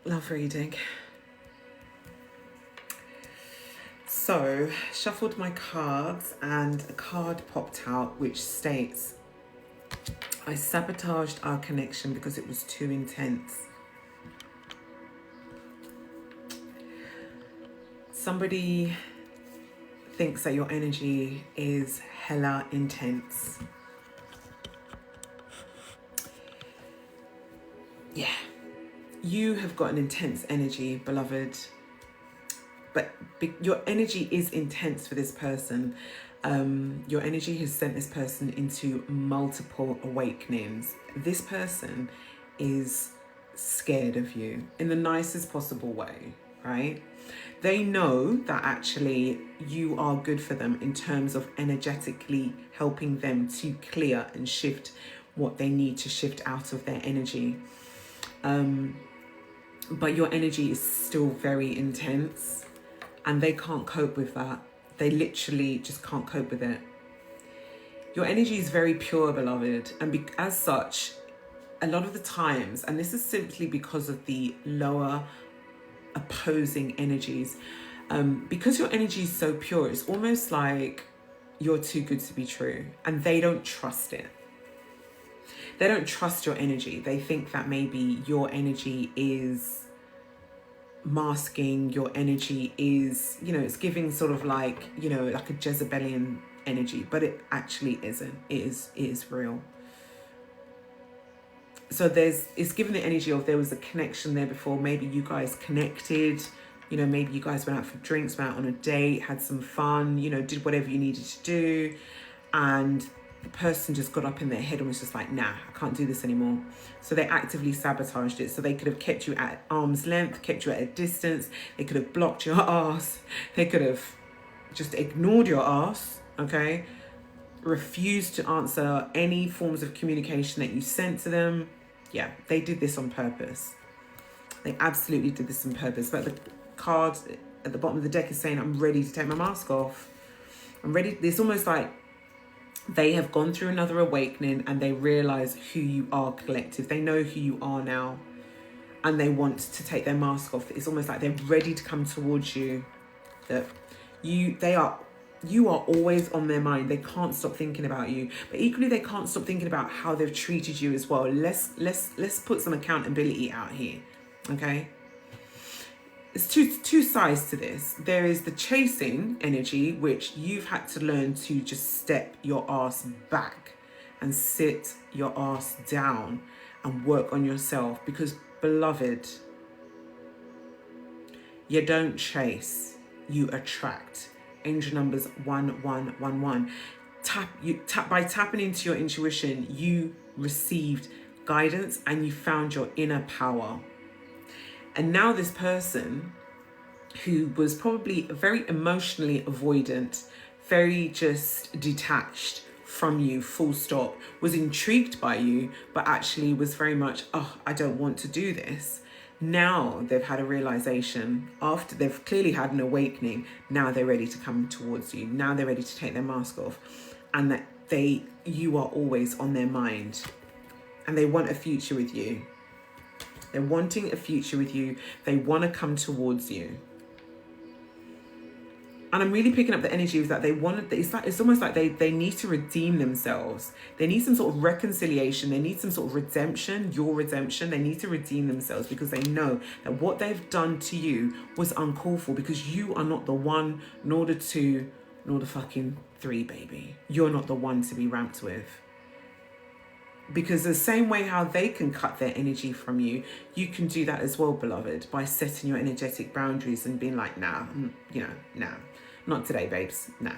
Love reading. So, shuffled my cards and a card popped out which states, I sabotaged our connection because it was too intense. Somebody thinks that your energy is hella intense. Yeah. You have got an intense energy, beloved. But your energy is intense for this person. Your energy has sent this person into multiple awakenings. This person is scared of you in the nicest possible way, right? They know that actually you are good for them in terms of energetically helping them to clear and shift what they need to shift out of their energy. But your energy is still very intense and they can't cope with that. They literally just can't cope with it. Your energy is very pure, beloved, and as such, a lot of the times, and this is simply because of the lower opposing energies, because your energy is so pure, it's almost like you're too good to be true, and they don't trust it. They don't trust your energy. They think that maybe your energy is masking, your energy is, it's giving sort of like, like a Jezebelian energy, but it actually isn't. It is real. So it's given the energy of there was a connection there before. Maybe you guys connected, maybe you guys went out for drinks, went out on a date, had some fun, did whatever you needed to do, and the person just got up in their head and was just like, nah, I can't do this anymore. So they actively sabotaged it. So they could have kept you at arm's length, kept you at a distance. They could have blocked your ass. They could have just ignored your ass, okay? Refused to answer any forms of communication that you sent to them. Yeah, they did this on purpose. They absolutely did this on purpose. But the card at the bottom of the deck is saying, I'm ready to take my mask off. I'm ready. It's almost like they have gone through another awakening and they realize who you are collective. They know who you are now and they want to take their mask off. It's almost like they're ready to come towards you. That you are always on their mind. They can't stop thinking about you, but equally they can't stop thinking about how they've treated you as well. Let's put some accountability out here, okay? It's two sides to this. There is the chasing energy, which you've had to learn to just step your ass back and sit your ass down and work on yourself. Because, beloved, you don't chase, you attract. Angel numbers 1111. By tapping into your intuition, you received guidance and you found your inner power. And now this person who was probably very emotionally avoidant, very just detached from you, full stop, was intrigued by you, but actually was very much, oh, I don't want to do this. Now they've had a realization, after they've clearly had an awakening, now they're ready to come towards you. Now they're ready to take their mask off, and that you are always on their mind and they want a future with you. They're wanting a future with you. They want to come towards you. And I'm really picking up the energy of that they want to, it's almost like they need to redeem themselves. They need some sort of reconciliation. They need some sort of redemption, your redemption. They need to redeem themselves because they know that what they've done to you was uncalled for, because you are not the one, nor the two, nor the fucking three, baby. You're not the one to be ramped with. Because the same way how they can cut their energy from you, you can do that as well, beloved, by setting your energetic boundaries and being like, nah, nah, not today, babes, nah.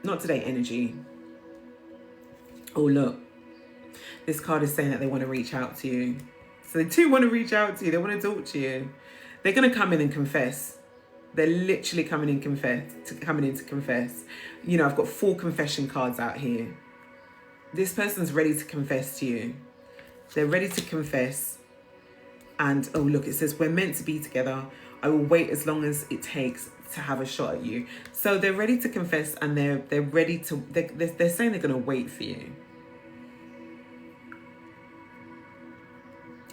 Not today, energy. Oh, look, this card is saying that they want to reach out to you. So they do want to reach out to you. They want to talk to you. They're going to come in and confess. They're literally coming in to confess. I've got 4 confession cards out here. This person's ready to confess to you. They're ready to confess. And, oh, look, it says, we're meant to be together. I will wait as long as it takes to have a shot at you. So they're ready to confess, and they're ready to, they're saying they're going to wait for you.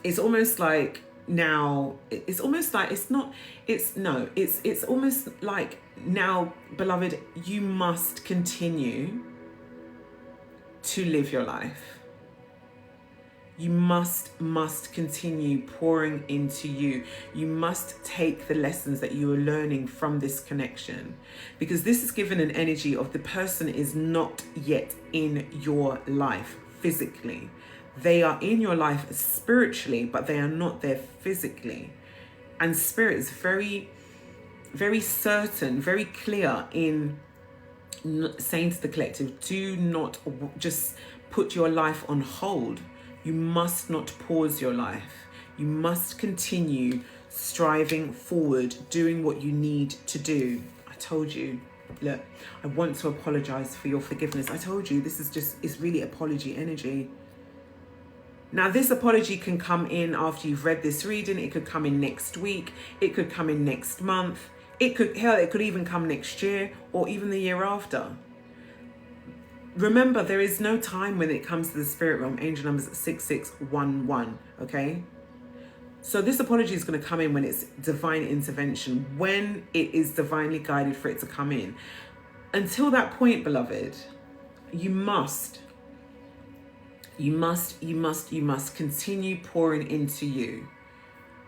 it's almost like now, it's almost like it's not, it's no, it's almost like now, beloved, you must continue to live your life. You must continue pouring into you. You must take the lessons that you are learning from this connection, because this is given an energy of the person is not yet in your life physically. They are in your life spiritually, but they are not there physically. And Spirit is very, very certain, very clear in saying to the collective, do not just put your life on hold. You must not pause your life. You must continue striving forward, doing what you need to do. I told you, look, I want to apologize for your forgiveness. I told you, this is just, it's really apology energy. Now, this apology can come in after you've read this reading. It could come in next week. It could come in next month. It could even come next year or even the year after. Remember, there is no time when it comes to the spirit realm. Angel numbers 6611, okay? So this apology is going to come in when it's divine intervention, when it is divinely guided for it to come in. Until that point, beloved, you must continue pouring into you.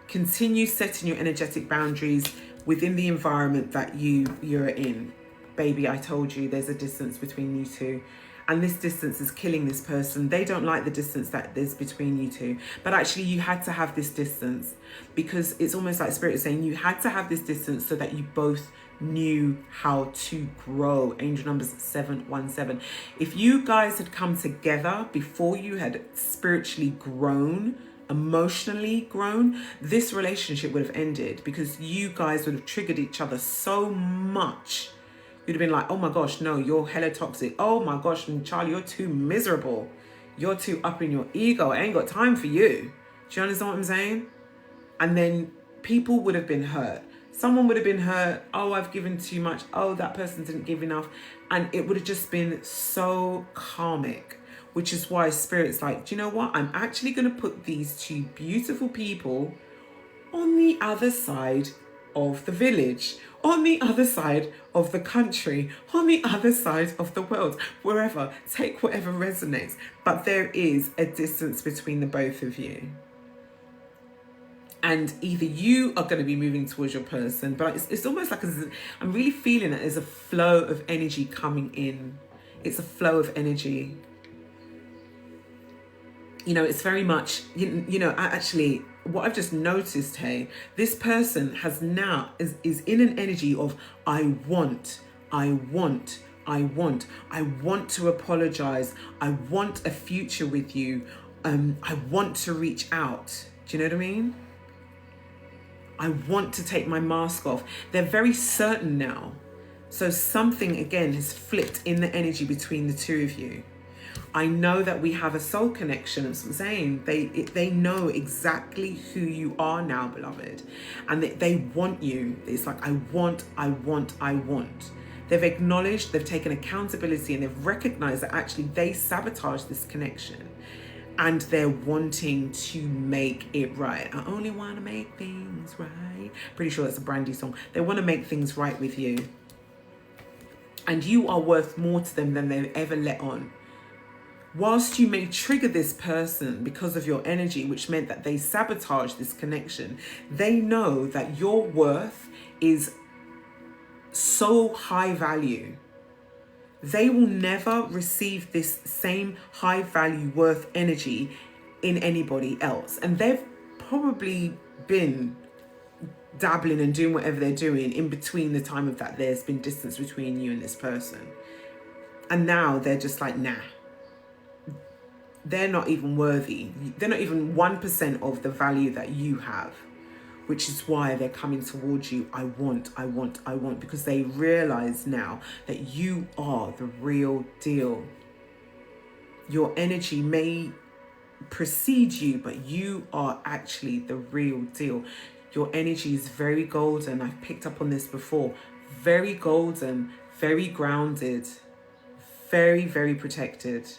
Continue setting your energetic boundaries within the environment that you're in. Baby, I told you there's a distance between you two. And this distance is killing this person. They don't like the distance that there's between you two. But actually, you had to have this distance, because it's almost like Spirit is saying you had to have this distance so that you both knew how to grow. Angel numbers 717. If you guys had come together before you had spiritually grown, emotionally grown, this relationship would have ended, because you guys would have triggered each other so much. You'd have been like, oh my gosh, no, you're hella toxic. Oh my gosh, Charlie, you're too miserable. You're too up in your ego. I ain't got time for you. Do you understand what I'm saying? And then people would have been hurt. Someone would have been hurt. Oh, I've given too much. Oh, that person didn't give enough. And it would have just been so karmic, which is why Spirit's like, do you know what? I'm actually going to put these two beautiful people on the other side of the village, on the other side of the country, on the other side of the world, wherever. Take whatever resonates. But there is a distance between the both of you. And either you are going to be moving towards your person, but it's almost like I'm really feeling that there's a flow of energy coming in. It's a flow of energy. You know, it's very much, you know, actually, what I've just noticed, hey, this person has now is in an energy of I want to apologize. I want a future with you. I want to reach out. Do you know what I mean? I want to take my mask off. They're very certain now. So something, again, has flipped in the energy between the two of you. I know that we have a soul connection. That's what I'm saying. They know exactly who you are now, beloved. And they want you. It's like, I want. They've acknowledged, they've taken accountability, and they've recognized that actually they sabotaged this connection. And they're wanting to make it right. I only want to make things right. Pretty sure that's a Brandy song. They want to make things right with you. And you are worth more to them than they've ever let on. Whilst you may trigger this person because of your energy, which meant that they sabotage this connection, they know that your worth is so high value. They will never receive this same high value worth energy in anybody else. And they've probably been dabbling and doing whatever they're doing in between the time of that there's been distance between you and this person. And now they're just like, nah. They're not even worthy. They're not even 1% of the value that you have, which is why they're coming towards you. I want, because they realize now that you are the real deal. Your energy may precede you, but you are actually the real deal. Your energy is very golden. I've picked up on this before. Very golden, very grounded, very, very protected.